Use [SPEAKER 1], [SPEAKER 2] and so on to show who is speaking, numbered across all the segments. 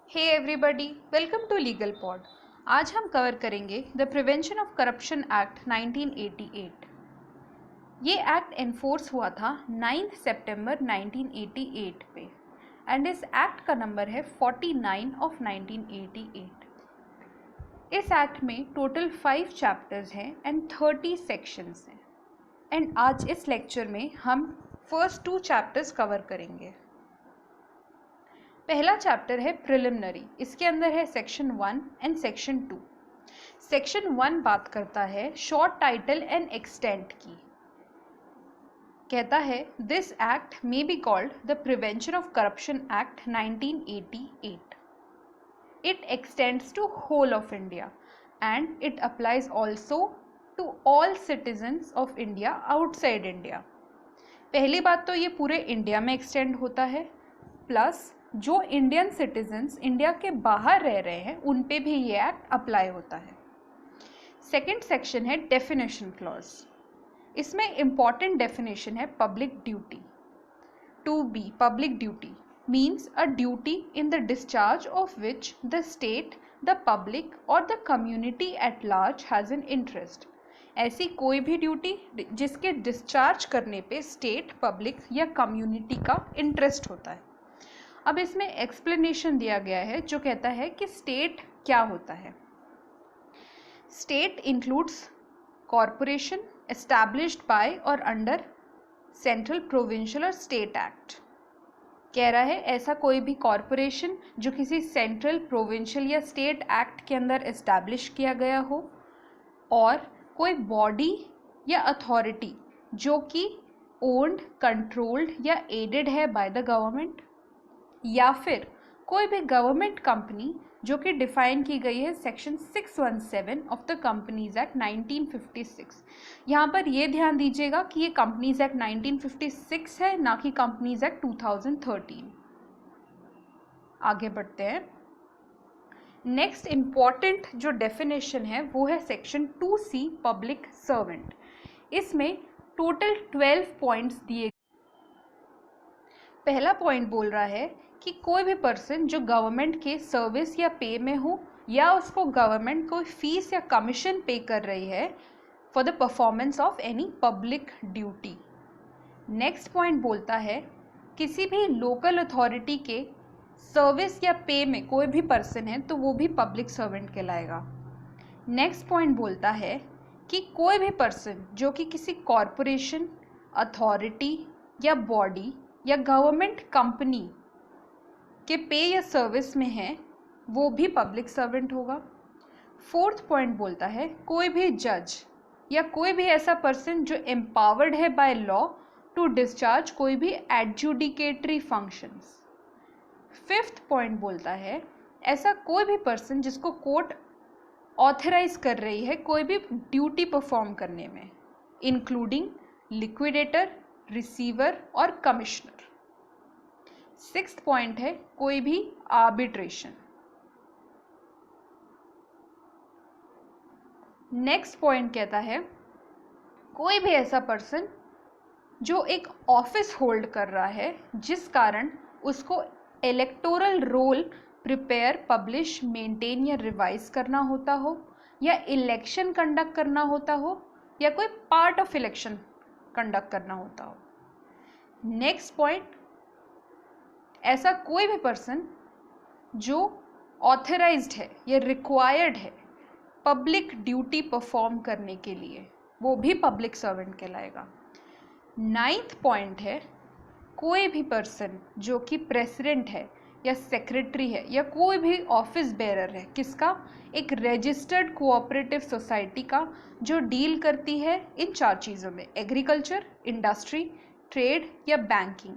[SPEAKER 1] Hey everybody, welcome to legal pod. आज हम cover करेंगे the prevention of corruption act 1988। ये एक्ट एनफोर्स हुआ था 9 सितंबर 1988 पे एंड इस एक्ट का नंबर है 49 ऑफ 1988। इस एक्ट में टोटल 5 चैप्टर्स हैं एंड 30 सेक्शंस हैं एंड आज इस लेक्चर में हम फर्स्ट 2 चैप्टर्स कवर करेंगे। पहला चैप्टर है प्रिलिमिनरी। इसके अंदर है सेक्शन 1 एंड सेक्शन 2। सेक्शन 1 बात करता है शॉर्ट टाइटल एंड एक्सटेंट की। कहता है this act may be called the prevention of corruption act 1988। It extends to whole of India and it applies also to all citizens of India outside India. पहली बात तो ये पूरे India में extend होता है, प्लस जो इंडियन सिटीजन्स इंडिया के बाहर रह रहे हैं उन पे भी ये एक्ट अप्लाई होता है। सेकंड सेक्शन है डेफिनेशन क्लॉज। इसमें इंपॉर्टेंट डेफिनेशन है public duty. To be public duty means a duty in the discharge of which the state, the public और the community at large has an interest. ऐसी कोई भी duty जिसके discharge करने पे state, public या community का इंटरेस्ट होता है। अब इसमें एक्सप्लेनेशन दिया गया है जो कहता है कि स्टेट क्या होता है। State includes corporation established bye और अंडर सेंट्रल, प्रोविंशियल और स्टेट एक्ट। कह रहा है ऐसा कोई भी कॉरपोरेशन जो किसी सेंट्रल, प्रोविंशियल या स्टेट एक्ट के अंदर एस्टैब्लिश किया गया हो, और कोई बॉडी या अथॉरिटी जो कि ओन्ड, कंट्रोल्ड या एडेड है बाय द गवर्नमेंट, या फिर कोई भी गवर्नमेंट कंपनी जो कि डिफाइन की गई है section 617 of the companies act 1956। यहाँ पर ये ध्यान दीजिएगा कि ये कंपनीज एक्ट 1956 है, ना कि कंपनीज एक्ट 2013। आगे बढ़ते हैं। नेक्स्ट इम्पॉर्टेंट जो डेफिनेशन है वो है सेक्शन 2C पब्लिक सर्वेंट। इसमें टोटल 12 पॉइंट्स दिए। पहला पॉइंट बोल रहा है कि कोई भी पर्सन जो गवर्नमेंट के सर्विस या पे में हो या उसको गवर्नमेंट कोई फीस या कमीशन पे कर रही है for the performance of any public duty. Next point बोलता है किसी भी लोकल अथॉरिटी के सर्विस या पे में कोई भी पर्सन है तो वो भी पब्लिक सर्वेंट कहलाएगा। नेक्स्ट पॉइंट बोलता है कि कोई भी पर्सन जो कि किसी कॉरपोरेशन, अथॉरिटी या बॉडी या गवर्नमेंट कंपनी के पे या सर्विस में है वो भी पब्लिक सर्वेंट होगा। फोर्थ पॉइंट बोलता है कोई भी जज या कोई भी ऐसा पर्सन जो एम्पावर्ड है बाय लॉ टू डिस्चार्ज कोई भी एडजुडिकेटरी फंक्शंस। फिफ्थ पॉइंट बोलता है ऐसा कोई भी पर्सन जिसको कोर्ट ऑथराइज कर रही है कोई भी ड्यूटी परफॉर्म करने में, इंक्लूडिंग लिक्विडेटर, रिसीवर और कमिश्नर। सिक्स्थ पॉइंट है कोई भी आर्बिट्रेशन। नेक्स्ट पॉइंट कहता है कोई भी ऐसा पर्सन जो एक ऑफिस होल्ड कर रहा है जिस कारण उसको electoral roll prepare, publish, maintain या रिवाइज करना होता हो, या इलेक्शन कंडक्ट करना होता हो, या कोई पार्ट ऑफ इलेक्शन कंडक्ट करना होता हो। नेक्स्ट पॉइंट, ऐसा कोई भी पर्सन जो ऑथराइज्ड है या रिक्वायर्ड है पब्लिक ड्यूटी परफॉर्म करने के लिए, वो भी पब्लिक सर्वेंट कहलाएगा। नाइन्थ पॉइंट है कोई भी पर्सन जो कि प्रेसिडेंट है या सेक्रेटरी है या कोई भी ऑफिस बेरर है, किसका, एक रजिस्टर्ड कोऑपरेटिव सोसाइटी का, जो डील करती है इन 4 चीज़ों में, एग्रीकल्चर, इंडस्ट्री, ट्रेड या बैंकिंग,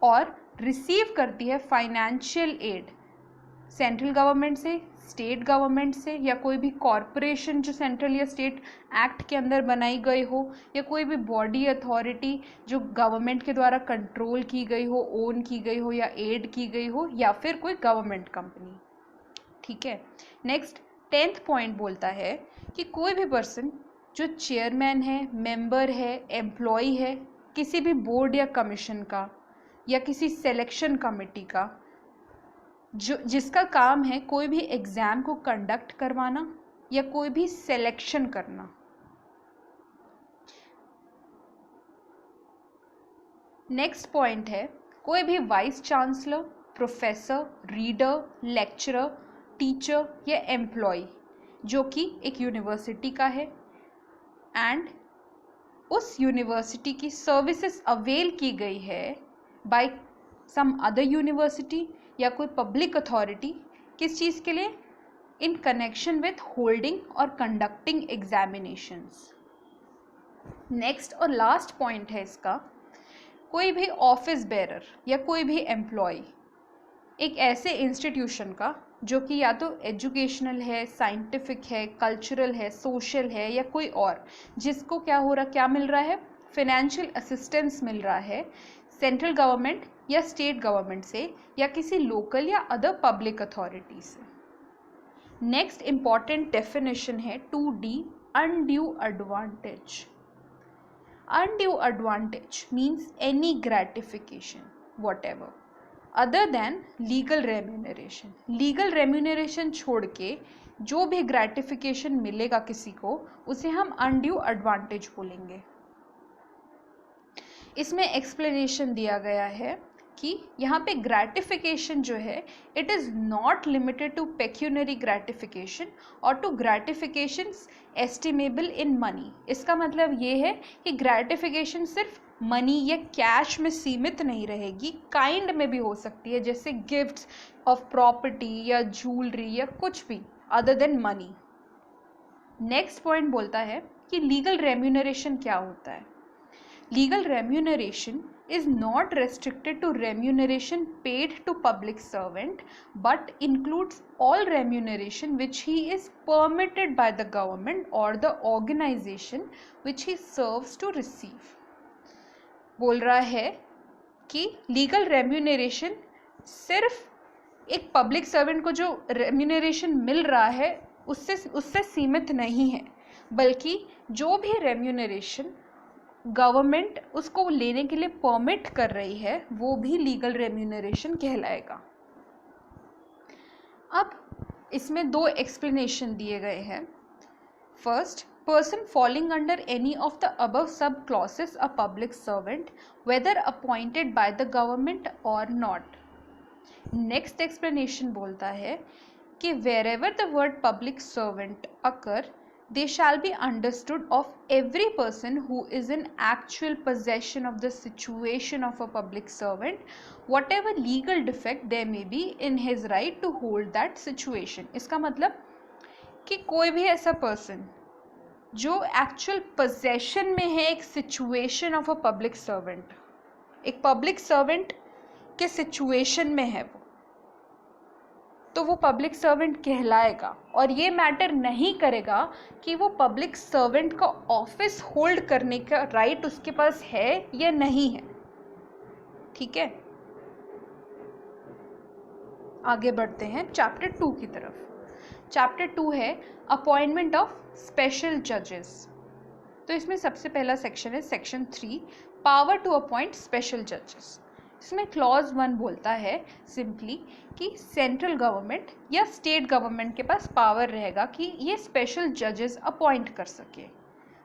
[SPEAKER 1] और रिसीव करती है फाइनेंशियल एड सेंट्रल गवर्नमेंट से, स्टेट गवर्नमेंट से, या कोई भी कॉरपोरेशन जो सेंट्रल या स्टेट एक्ट के अंदर बनाई गई हो, या कोई भी बॉडी, अथॉरिटी जो गवर्नमेंट के द्वारा कंट्रोल की गई हो, ओन की गई हो या एड की गई हो, या फिर कोई गवर्नमेंट कंपनी। ठीक है। नेक्स्ट 10th पॉइंट बोलता है कि कोई भी पर्सन जो चेयरमैन है, मेंबर है, एम्प्लॉय है किसी भी बोर्ड या कमीशन का या किसी सिलेक्शन कमेटी का, जिसका काम है कोई भी एग्ज़ाम को कंडक्ट करवाना या कोई भी सिलेक्शन करना। नेक्स्ट पॉइंट है कोई भी vice chancellor, professor, reader, lecturer, teacher या एम्प्लॉय जो कि एक यूनिवर्सिटी का है एंड उस यूनिवर्सिटी की सर्विसेज अवेल की गई है बाय सम अदर यूनिवर्सिटी या कोई पब्लिक अथॉरिटी, किस चीज़ के लिए? इन कनेक्शन विथ होल्डिंग और कंडक्टिंग एग्जामिनेशंस। नेक्स्ट और लास्ट पॉइंट है इसका, कोई भी ऑफिस बेरर या कोई भी एम्प्लॉय एक ऐसे इंस्टीट्यूशन का जो कि या तो एजुकेशनल है, साइंटिफिक है, कल्चरल है, सोशल है या कोई और, जिसको क्या मिल रहा है? फाइनेंशियल असिस्टेंस मिल रहा है सेंट्रल गवर्नमेंट या स्टेट गवर्नमेंट से या किसी लोकल या अदर पब्लिक अथॉरिटी से। नेक्स्ट इंपॉर्टेंट डेफिनेशन है 2D, undue advantage. Undue advantage means any gratification, whatever, other than legal remuneration. Legal remuneration छोड़ के जो भी gratification मिलेगा किसी को, उसे हम undue advantage बोलेंगे। इसमें explanation दिया गया है कि यहाँ पे ग्रेटिफिकेशन जो है it is not limited to pecuniary gratification और to gratifications estimable in money. इसका मतलब ये है कि ग्रेटिफिकेशन सिर्फ मनी या कैश में सीमित नहीं रहेगी, काइंड में भी हो सकती है, जैसे गिफ्ट्स ऑफ प्रॉपर्टी या ज्वेलरी या कुछ भी other than money. Next point बोलता है कि लीगल रेम्यूनरेशन क्या होता है। Legal remuneration is not restricted to remuneration paid to public servant but includes all remuneration which he is permitted by the government or the organization which he serves to receive। बोल रहा है कि legal remuneration सिर्फ एक public servant को जो remuneration मिल रहा है उससे सीमित नहीं है, बल्कि जो भी रेम्यूनरेशन गवर्नमेंट उसको लेने के लिए परमिट कर रही है वो भी लीगल रेम्यूनरेशन कहलाएगा। अब इसमें दो एक्सप्लेनेशन दिए गए हैं। First, person falling under any of the above sub clauses a public servant whether appointed by the government or not। Next explanation बोलता है कि wherever the word public servant occur they shall be understood of every person who is in actual possession of the situation of a public servant whatever legal defect there may be in his right to hold that situation। इसका मतलब कि कोई भी ऐसा person जो actual possession में है एक situation of a public servant, एक पब्लिक सर्वेंट के सिचुएशन में है वो, तो वो पब्लिक सर्वेंट कहलाएगा। और ये मैटर नहीं करेगा कि वो पब्लिक सर्वेंट का ऑफिस होल्ड करने का राइट उसके पास है या नहीं है। ठीक है, आगे बढ़ते हैं चैप्टर 2 की तरफ। चैप्टर 2 है अपॉइंटमेंट ऑफ स्पेशल जजेस। तो इसमें सबसे पहला सेक्शन है section 3, power to appoint special जजेस। इसमें क्लॉज 1 बोलता है सिंपली कि सेंट्रल गवर्नमेंट या स्टेट गवर्नमेंट के पास पावर रहेगा कि ये स्पेशल जजेस अपॉइंट कर सके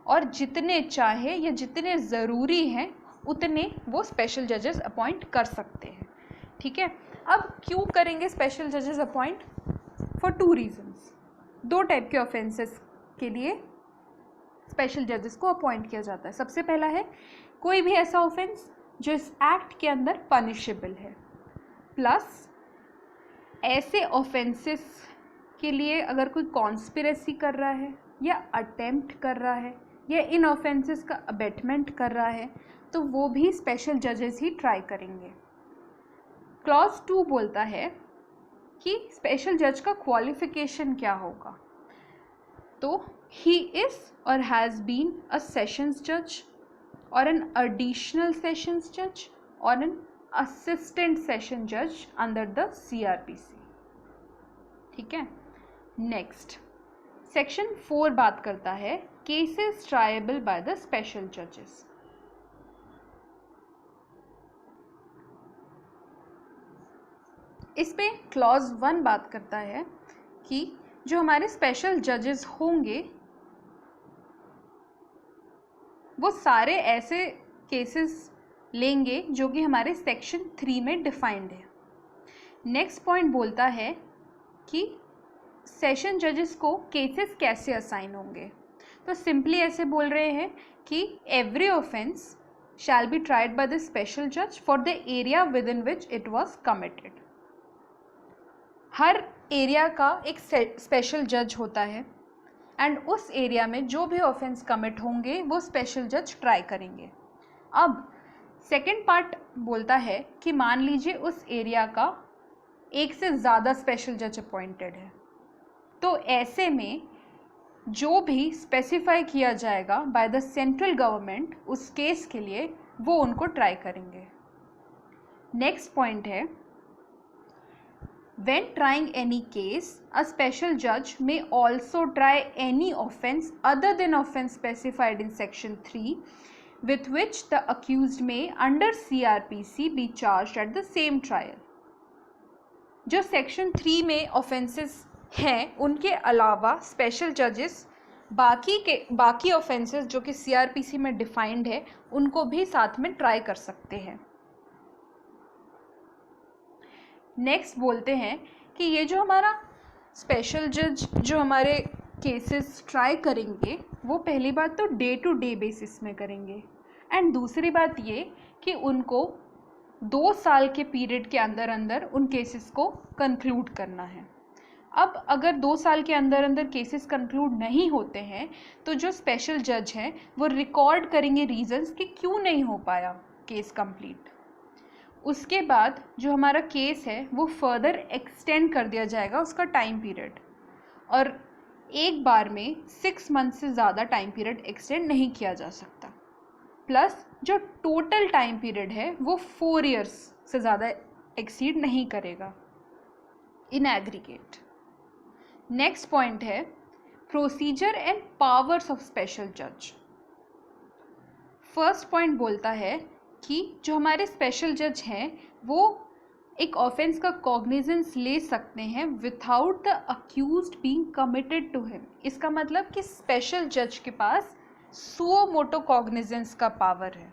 [SPEAKER 1] और जितने चाहे या जितने ज़रूरी हैं उतने वो स्पेशल जजेस अपॉइंट कर सकते हैं। ठीक है, अब क्यों करेंगे स्पेशल जजेस अपॉइंट? For 2 reasons. 2 टाइप के ऑफेंसेस के लिए स्पेशल जजेस को अपॉइंट किया जाता है। सबसे पहला है कोई भी ऐसा ऑफेंस जो इस एक्ट के अंदर पनिशेबल है, प्लस ऐसे ऑफेंसेस के लिए अगर कोई कॉन्स्पिरेसी कर रहा है या अटेम्प्ट कर रहा है या इन ऑफेंसेस का अबेटमेंट कर रहा है तो वो भी स्पेशल जजेस ही ट्राई करेंगे। क्लॉज 2 बोलता है कि स्पेशल जज का क्वालिफिकेशन क्या होगा। तो ही इज़ और हैज़ बीन अ सेशंस जज और एन एडिशनल सेशंस जज और एन असिस्टेंट सेशन जज अंडर द CRPC। ठीक है, नेक्स्ट सेक्शन 4 बात करता है cases tribal bye the special जजेस। इस पे क्लॉज 1 बात करता है कि जो हमारे स्पेशल जजेस होंगे वो सारे ऐसे केसेस लेंगे जो कि हमारे सेक्शन 3 में डिफाइंड है। नेक्स्ट पॉइंट बोलता है कि सेशन जजेस को केसेस कैसे असाइन होंगे। तो सिंपली ऐसे बोल रहे हैं कि every offence shall be tried by the special जज for the area within which it was committed. हर एरिया का एक स्पेशल जज होता है एंड उस एरिया में जो भी ऑफेंस कमिट होंगे वो स्पेशल जज ट्राई करेंगे। अब सेकेंड पार्ट बोलता है कि मान लीजिए उस एरिया का एक से ज़्यादा स्पेशल जज अपॉइंटेड है, तो ऐसे में जो भी स्पेसिफाई किया जाएगा बाय द सेंट्रल गवर्नमेंट उस केस के लिए वो उनको ट्राई करेंगे। नेक्स्ट पॉइंट है when trying any case a special judge may also try any offense other than offense specified in section 3 with which the accused may under CRPC be charged at the same trial। जो section 3 में offences हैं उनके अलावा special जजेस बाकी offences जो कि CRPC में डिफाइंड है उनको भी साथ में ट्राई कर सकते हैं। नेक्स्ट बोलते हैं कि ये जो हमारा स्पेशल जज जो हमारे केसेस ट्राई करेंगे वो पहली बात तो डे टू डे बेसिस में करेंगे एंड दूसरी बात ये कि उनको 2 साल के पीरियड के अंदर अंदर उन केसेस को कंक्लूड करना है। अब अगर 2 साल के अंदर अंदर केसेस कंक्लूड नहीं होते हैं तो जो स्पेशल जज हैं वो रिकॉर्ड करेंगे रीजंस कि क्यों नहीं हो पाया केस कंप्लीट। उसके बाद जो हमारा केस है वो फर्दर एक्सटेंड कर दिया जाएगा उसका टाइम पीरियड, और एक बार में 6 मंथ से ज़्यादा टाइम पीरियड एक्सटेंड नहीं किया जा सकता। प्लस जो टोटल टाइम पीरियड है वो 4 इयर्स से ज़्यादा एक्सीड नहीं करेगा इन एग्रीगेट। नेक्स्ट पॉइंट है procedure and powers of special जज। फर्स्ट पॉइंट बोलता है कि जो हमारे स्पेशल जज हैं वो एक ऑफेंस का कॉग्निजेंस ले सकते हैं without the accused being committed to him. इसका मतलब कि स्पेशल जज के पास सुओ मोटो कॉग्निजेंस का पावर है,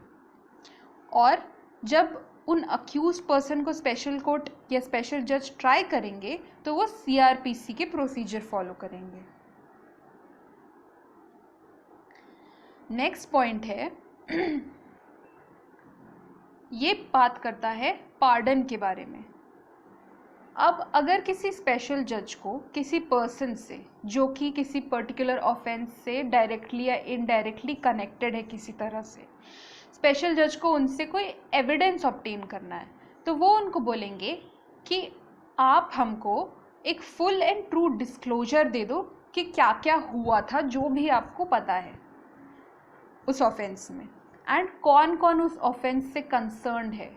[SPEAKER 1] और जब उन अक्यूज्ड पर्सन को स्पेशल कोर्ट या स्पेशल जज ट्राई करेंगे तो वो CRPC के प्रोसीजर फॉलो करेंगे। नेक्स्ट पॉइंट है ये बात करता है पार्डन के बारे में। अब अगर किसी स्पेशल जज को किसी पर्सन से जो कि किसी पर्टिकुलर ऑफेंस से डायरेक्टली या इनडायरेक्टली कनेक्टेड है किसी तरह से, स्पेशल जज को उनसे कोई एविडेंस ऑब्टेन करना है तो वो उनको बोलेंगे कि आप हमको एक फुल एंड ट्रू डिस्क्लोजर दे दो कि क्या क्या हुआ था जो भी आपको पता है उस ऑफेंस में, एंड कौन कौन उस ऑफेंस से कंसर्न्ड है,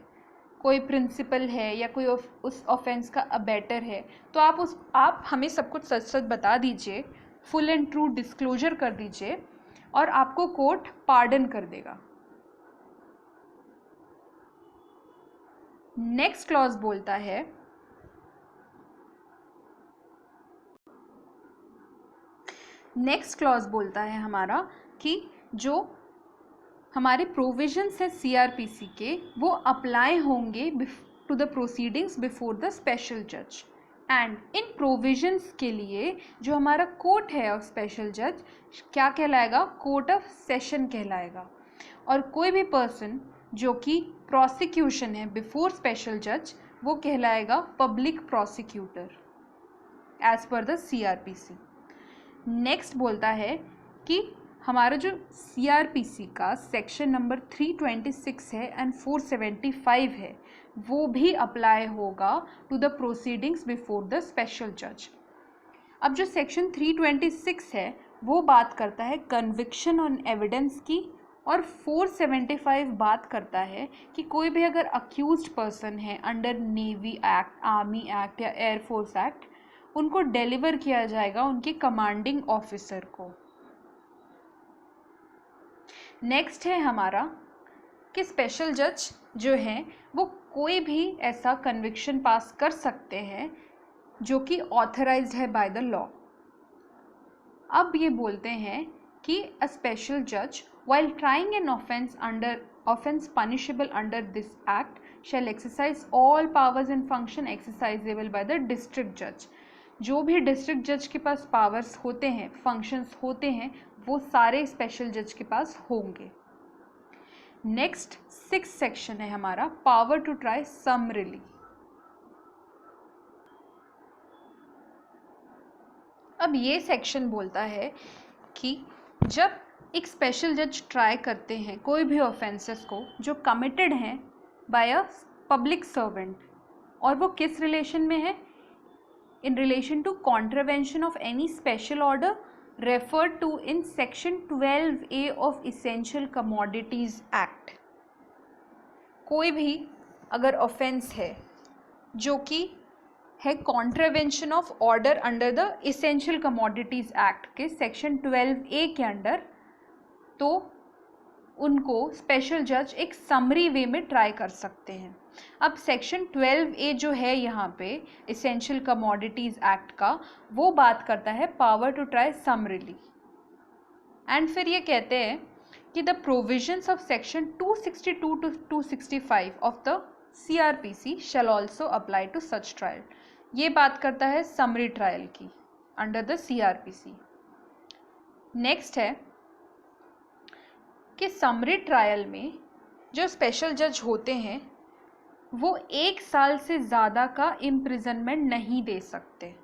[SPEAKER 1] कोई प्रिंसिपल है या कोई उस ऑफेंस का अबेटर है, तो आप हमें सब कुछ सच सच बता दीजिए, फुल एंड ट्रू डिस्क्लोजर कर दीजिए और आपको कोर्ट पार्डन कर देगा। नेक्स्ट क्लॉज बोलता है हमारा कि जो हमारे प्रोविजंस है CRPC के वो अप्लाई होंगे to the proceedings before the special जज, एंड इन प्रोविजंस के लिए जो हमारा कोर्ट है ऑफ स्पेशल जज क्या कहलाएगा, कोर्ट ऑफ सेशन कहलाएगा, और कोई भी पर्सन जो कि प्रोसिक्यूशन है बिफोर स्पेशल जज वो कहलाएगा public prosecutor as per the CRPC। Next बोलता है कि हमारा जो CRPC का सेक्शन नंबर 326 है एंड 475 है वो भी अप्लाई होगा to the proceedings before the special जज। अब जो सेक्शन 326 है वो बात करता है कन्विक्शन ऑन एविडेंस की, और 475 बात करता है कि कोई भी अगर अक्यूज्ड पर्सन है under navy act, army act या एयरफोर्स एक्ट, उनको डिलीवर किया जाएगा उनके कमांडिंग ऑफिसर को। नेक्स्ट है हमारा कि स्पेशल जज जो हैं वो कोई भी ऐसा कन्विक्शन पास कर सकते हैं जो कि ऑथराइज्ड है बाय द लॉ। अब ये बोलते हैं कि अ स्पेशल जज while trying an offense punishable under this act shall exercise all powers and function exercisable by the district judge। जो भी डिस्ट्रिक्ट जज के पास पावर्स होते हैं, फंक्शंस होते हैं, वो सारे स्पेशल जज के पास होंगे। नेक्स्ट 6th सेक्शन है हमारा पावर टू ट्राई समरिली। अब ये सेक्शन बोलता है कि जब एक स्पेशल जज ट्राई करते हैं कोई भी ऑफेंसेस को जो कमिटेड हैं बाय अ पब्लिक सर्वेंट, और वो किस रिलेशन में है, in relation to contravention of any special order referred to in section 12A of essential commodities act. कोई भी अगर ऑफेंस है जो कि है contravention of order under the essential commodities act के सेक्शन 12A के अंडर, तो उनको स्पेशल जज एक समरी वे में ट्राई कर सकते हैं। अब सेक्शन 12A जो है यहाँ पे इसेंशियल कमोडिटीज एक्ट का, वो बात करता है power to try summarily. And फिर ये कहते हैं कि the provisions of section 262 to 265 of the CRPC shall also apply to such trial. ये बात करता है समरी ट्रायल की अंडर द CRPC। नेक्स्ट है कि समरी ट्रायल में जो स्पेशल जज होते हैं वो 1 साल से ज़्यादा का इम्प्रिजनमेंट नहीं दे सकते।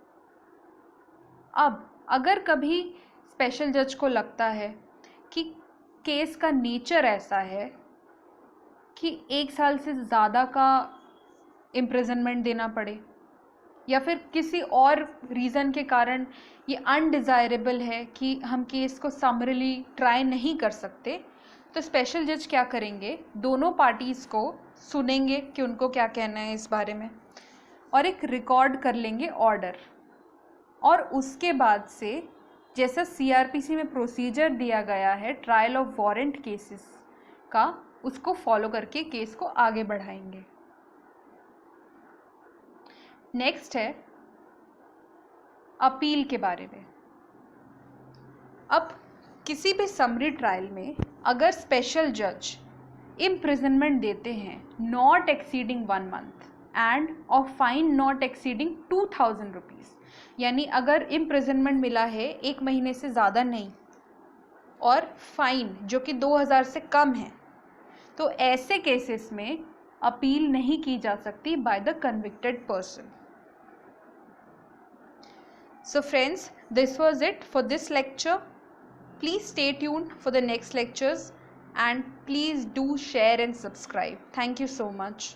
[SPEAKER 1] अब अगर कभी स्पेशल जज को लगता है कि केस का नेचर ऐसा है कि 1 साल से ज़्यादा का इम्प्रिजनमेंट देना पड़े, या फिर किसी और रीज़न के कारण ये अनडिज़ायरेबल है कि हम केस को समरीली ट्राई नहीं कर सकते, तो स्पेशल जज क्या करेंगे, दोनों पार्टीज़ को सुनेंगे कि उनको क्या कहना है इस बारे में, और एक रिकॉर्ड कर लेंगे ऑर्डर, और उसके बाद से जैसा CRPC में प्रोसीजर दिया गया है ट्रायल ऑफ वारंट केसेस का, उसको फॉलो करके केस को आगे बढ़ाएंगे। नेक्स्ट है अपील के बारे में। अब किसी भी समरी ट्रायल में अगर स्पेशल जज इम्प्रिजनमेंट देते हैं not exceeding 1 month end of fine not exceeding 2000 rupees, यानी अगर इम्प्रिजनमेंट मिला है 1 महीने से ज़्यादा नहीं और फाइन जो कि 2000 से कम है, तो ऐसे केसेस में अपील नहीं की जा सकती by the convicted person. So friends, this was it for this lecture. Please stay tuned for the next lectures and please do share and subscribe. Thank you so much.